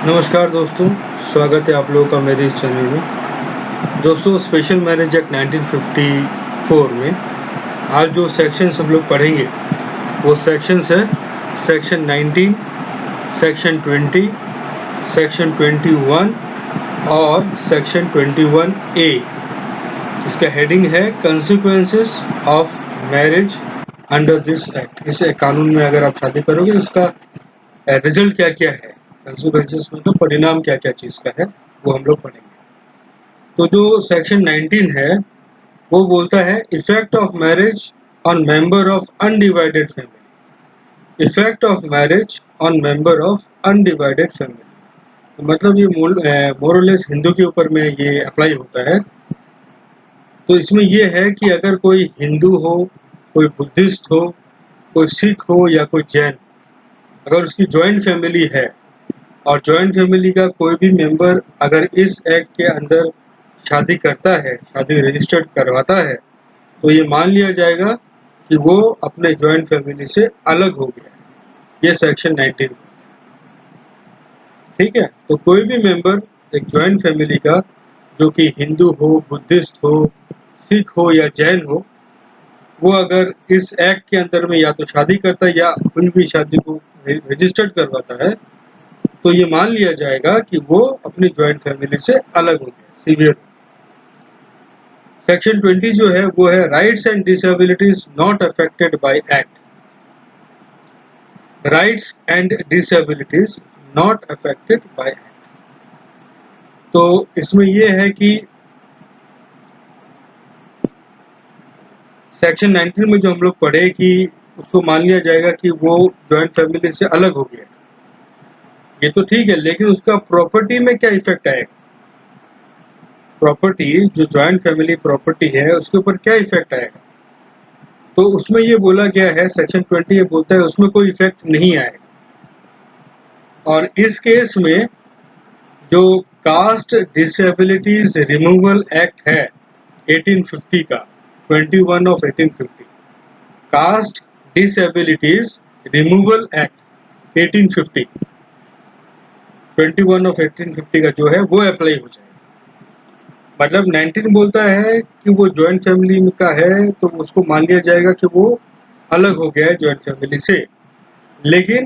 नमस्कार दोस्तों, स्वागत है आप लोगों का मेरे इस चैनल में। दोस्तों, स्पेशल मैरिज एक्ट 1954 में आज जो सेक्शंस हम लोग पढ़ेंगे वो सेक्शंस है सेक्शन 19, सेक्शन 20, सेक्शन 21 और सेक्शन 21A। इसका हेडिंग है consequences of marriage under this act. इस कानून में अगर आप शादी करोगे तो इसका रिजल्ट क्या क्या है, कंसिक्वेंसेस मतलब परिणाम क्या क्या चीज़ का है, वो हम लोग पढ़ेंगे। तो जो सेक्शन 19 है वो बोलता है effect of marriage on member of undivided family. Effect of marriage on member of undivided family, तो मतलब ये मोरलेस हिंदू के ऊपर में ये अप्लाई होता है। तो इसमें ये है कि अगर कोई हिंदू हो, कोई बुद्धिस्ट हो, कोई सिख हो या कोई जैन, अगर उसकी जॉइंट फैमिली है और जॉइंट फैमिली का कोई भी मेंबर अगर इस एक्ट के अंदर शादी करता है, शादी रजिस्टर्ड करवाता है, तो ये मान लिया जाएगा कि वो अपने जॉइंट फैमिली से अलग हो गया है। ये सेक्शन 19। ठीक है, तो कोई भी मेंबर एक जॉइंट फैमिली का जो कि हिंदू हो, बुद्धिस्ट हो, सिख हो या जैन हो, वो अगर इस एक्ट के अंदर में या तो शादी करता है या कोई भी शादी को रजिस्टर्ड करवाता है, तो ये मान लिया जाएगा कि वो अपनी जॉइंट फैमिली से अलग हो गया, सीवियर। सेक्शन 20 जो है वो है rights and disabilities not affected by act. Rights and disabilities not affected by act, तो इसमें ये है कि सेक्शन 19 में जो हम लोग पढ़े कि उसको मान लिया जाएगा कि वो जॉइंट फैमिली से अलग हो गया, ये तो ठीक है, लेकिन उसका प्रॉपर्टी में क्या इफेक्ट आएगा? प्रॉपर्टी, जो जॉइंट फैमिली प्रॉपर्टी है उसके ऊपर क्या इफेक्ट आएगा? तो उसमें ये बोला गया है, सेक्शन 20 ये बोलता है उसमें कोई इफेक्ट नहीं आएगा। और इस केस में जो कास्ट डिसेबिलिटीज रिमूवल एक्ट है 1850 का, 21 of 1850, caste disabilities removal act 1850, 21 of 1850 का जो है वो अप्लाई हो जाएगा। मतलब 19 बोलता है कि वो जॉइंट फैमिली का है तो उसको मान लिया जाएगा कि वो अलग हो गया है जॉइंट फैमिली से, लेकिन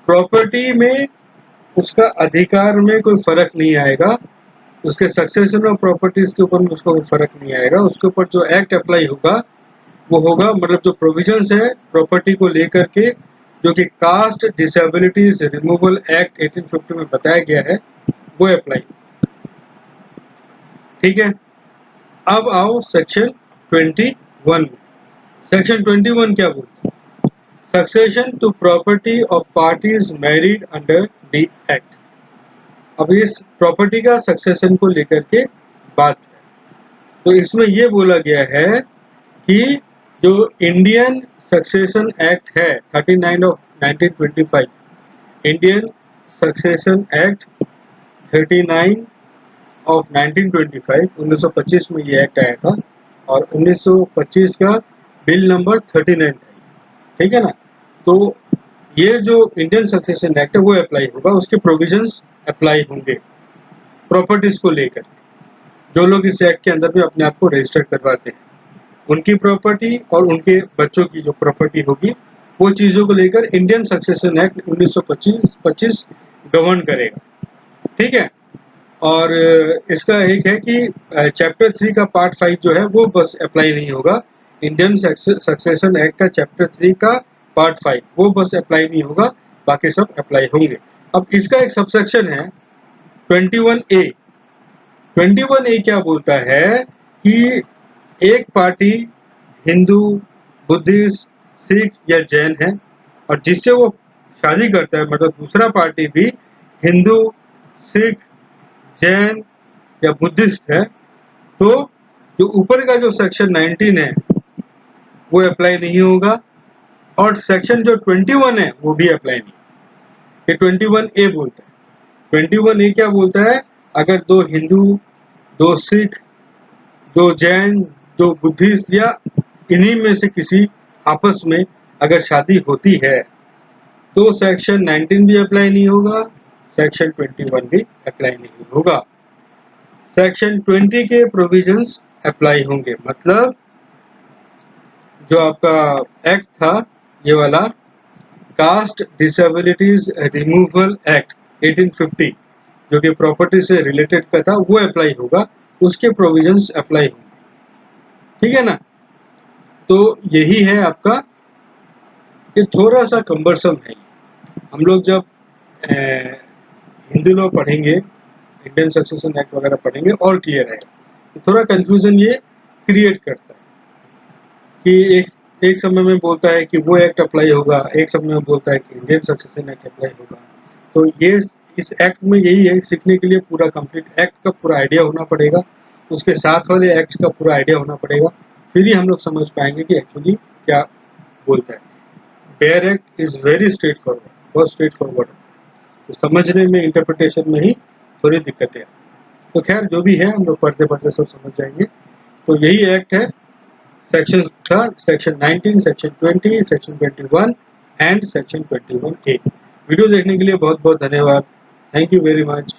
प्रॉपर्टी में उसका अधिकार में कोई फर्क नहीं आएगा, उसके सक्सेशन ऑफ प्रॉपर्टीज के ऊपर में उसका कोई फर्क नहीं आएगा। उसके ऊपर जो एक्ट अप्लाई होगा वो होगा, मतलब जो प्रोविजंस है प्रॉपर्टी को लेकर के जो कि कास्ट डिसेबिलिटीज रिमूवल एक्ट 1850 में बताया गया है वो अप्लाई। ठीक है, अब आओ सेक्शन 21 में। सेक्शन 21 क्या बोलता है? Succession to property of parties married under the act. अब इस प्रॉपर्टी का सक्सेशन को लेकर के बात है, तो इसमें यह बोला गया है कि जो इंडियन सक्सेशन एक्ट है 39 of 1925, Indian succession act 39 of 1925, 1925 में ये एक्ट आया था और 1925 का बिल नंबर 39 था। ठीक है ना, तो ये जो इंडियन सक्सेशन एक्ट है वो अप्लाई होगा, उसके प्रोविजंस अप्लाई होंगे प्रॉपर्टीज को लेकर। जो लोग इस एक्ट के अंदर भी अपने आप को रजिस्टर करवाते हैं, उनकी प्रॉपर्टी और उनके बच्चों की जो प्रॉपर्टी होगी वो चीज़ों को लेकर इंडियन सक्सेशन एक्ट 1925 गवर्न करेगा। ठीक है, और इसका एक है कि चैप्टर 3 का पार्ट 5 जो है वो बस अप्लाई नहीं होगा। इंडियन सक्सेशन एक्ट का चैप्टर 3 का पार्ट 5 वो बस अप्लाई नहीं होगा, बाकी सब अप्लाई होंगे। अब इसका एक सबसेक्शन है 21A। 21A क्या बोलता है कि एक पार्टी हिंदू, बुद्धिस्ट, सिख या जैन है और जिससे वो शादी करता है, मतलब दूसरा पार्टी भी हिंदू, सिख, जैन या बुद्धिस्ट है, तो जो ऊपर का जो सेक्शन 19 है वो अप्लाई नहीं होगा और सेक्शन जो 21 है वो भी अप्लाई नहीं। ये 21A बोलता है। 21A क्या बोलता है? अगर दो हिंदू, दो सिख, दो जैन, दो बुद्धिस्ट या इन्हीं में से किसी आपस में अगर शादी होती है तो सेक्शन 19 भी अप्लाई नहीं होगा, सेक्शन 21 भी अप्लाई नहीं होगा। सेक्शन 20 के प्रोविजंस अप्लाई होंगे, मतलब जो आपका एक्ट था ये वाला कास्ट डिसेबिलिटीज रिमूवल एक्ट 1850 जो कि प्रॉपर्टी से रिलेटेड का था वो अप्लाई होगा, उसके प्रोविजंस अप्लाई होंगे, ठीक है ना। तो यही है आपका, ये थोड़ा सा कम्बरसम है। हम लोग जब हिंदू लॉ पढ़ेंगे, इंडियन सक्सेशन एक्ट वगैरह पढ़ेंगे और क्लियर है। तो थोड़ा कंफ्यूजन ये क्रिएट करता है कि एक समय में बोलता है कि वो एक्ट अप्लाई होगा, एक समय में बोलता है कि इंडियन सक्सेशन एक्ट अप्लाई होगा। तो ये इस एक्ट में यही है, सीखने के लिए पूरा कंप्लीट एक्ट का पूरा आइडिया होना पड़ेगा, उसके साथ वाले एक्ट का पूरा आइडिया होना पड़ेगा, फिर ही हम लोग समझ पाएंगे कि एक्चुअली क्या बोलता है। Bare act is very straight forward, बहुत स्ट्रेट फॉरवर्ड, तो समझने में, इंटरप्रिटेशन में ही थोड़ी दिक्कतें। तो खैर जो भी है हम लोग पढ़ते पढ़ते सब समझ जाएंगे। तो यही एक्ट है, section third, section 19, section 20, section 21 and section 21A। Video देखने के लिए बहुत बहुत धन्यवाद। Thank you very much.